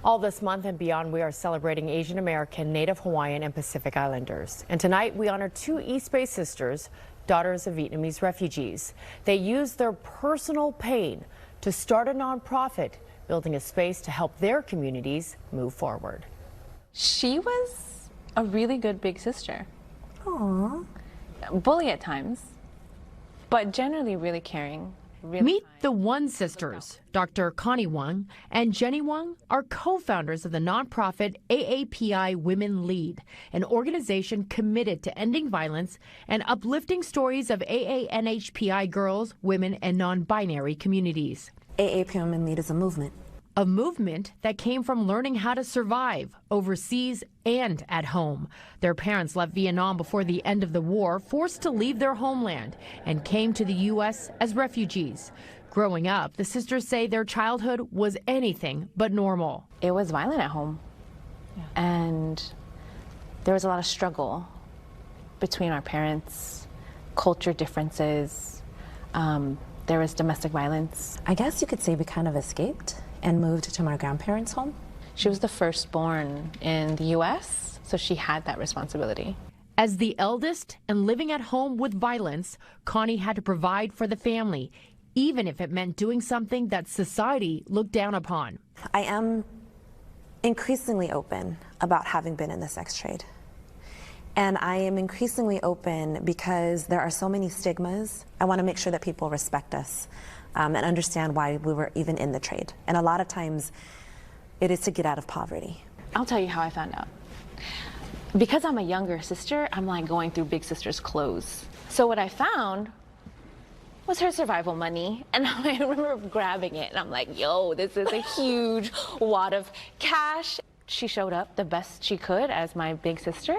All this month and beyond, we are celebrating Asian American, Native Hawaiian, and Pacific Islanders. And tonight, we honor two East Bay sisters, daughters of Vietnamese refugees. They used their personal pain to start a nonprofit, building a space to help their communities move forward. She was a really good big sister. Aww. Bully at times, but generally really caring. Meet the One Sisters. Dr. Connie Wang and Jenny Wang are co-founders of the nonprofit AAPI Women Lead, an organization committed to ending violence and uplifting stories of AANHPI girls, women, and non-binary communities. AAPI Women Lead is a movement. A movement that came from learning how to survive overseas and at home. Their parents left Vietnam before the end of the war, forced to leave their homeland, and came to the U.S. as refugees. Growing up, the sisters say their childhood was anything but normal. It was violent at home, and there was a lot of struggle between our parents, culture differences. There was domestic violence. I guess you could say we kind of escaped and moved to my grandparents' home. She was the firstborn in the U.S., so she had that responsibility. As the eldest and living at home with violence, Connie had to provide for the family, even if it meant doing something that society looked down upon. I am increasingly open about having been in the sex trade. And I am increasingly open because there are so many stigmas. I want to make sure that people respect us and understand why we were even in the trade. And a lot of times, it is to get out of poverty. I'll tell you how I found out. Because I'm a younger sister, I'm like going through big sister's clothes. So what I found was her survival money, and I remember grabbing it, and I'm like, yo, this is a huge wad of cash. She showed up the best she could as my big sister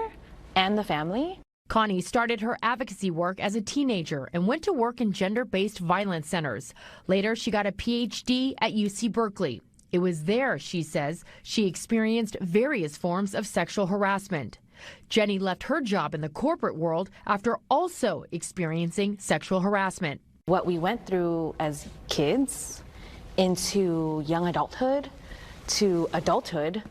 and the family. Connie started her advocacy work as a teenager and went to work in gender-based violence centers. Later, she got a PhD at UC Berkeley. It was there, she says, she experienced various forms of sexual harassment. Jenny left her job in the corporate world after also experiencing sexual harassment. What we went through as kids into young adulthood to adulthood,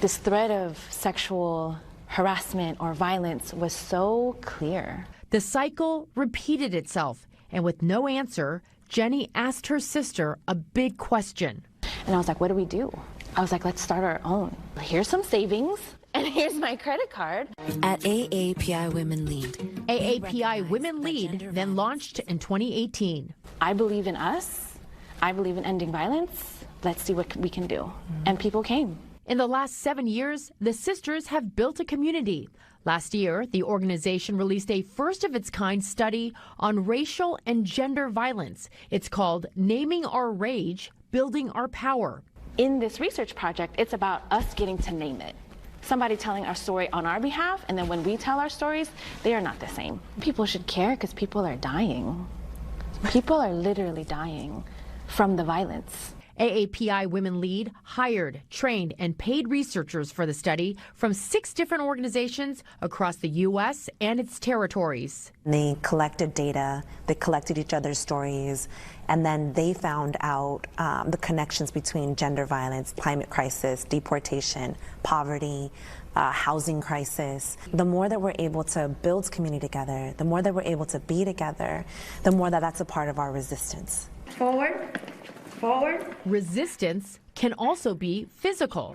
this thread of sexual harassment or violence was so clear. The cycle repeated itself, and with no answer, Jenny asked her sister a big question. And I was like, what do we do? I was like, let's start our own. Here's some savings, and here's my credit card. At AAPI Women Lead. AAPI Women Lead then launched in 2018. I believe in us. I believe in ending violence. Let's see what we can do. And people came. In the last 7 years, the sisters have built a community. Last year, the organization released a first-of-its-kind study on racial and gender violence. It's called Naming Our Rage, Building Our Power. In this research project, it's about us getting to name it. Somebody telling our story on our behalf, and then when we tell our stories, they are not the same. People should care because people are dying. People are literally dying from the violence. AAPI Women Lead hired, trained, and paid researchers for the study from 6 different organizations across the U.S. and its territories. They collected data, they collected each other's stories, and then they found out the connections between gender violence, climate crisis, deportation, poverty, housing crisis. The more that we're able to build community together, the more that we're able to be together, the more that that's a part of our resistance. Forward. Forward. Resistance can also be physical.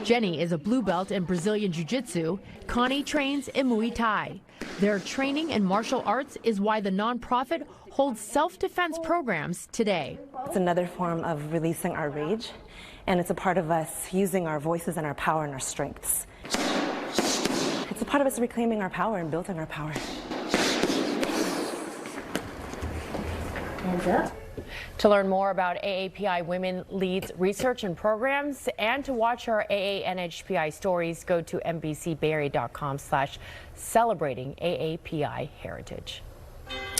Jenny is a blue belt in Brazilian Jiu-Jitsu. Connie trains in Muay Thai. Their training in martial arts is why the nonprofit holds self-defense programs today. It's another form of releasing our rage, and it's a part of us using our voices and our power and our strengths. It's a part of us reclaiming our power and building our power. Hands up. To learn more about AAPI Women Lead's research and programs and to watch our AANHPI stories, go to NBCBayArea.com/celebrating AAPI heritage.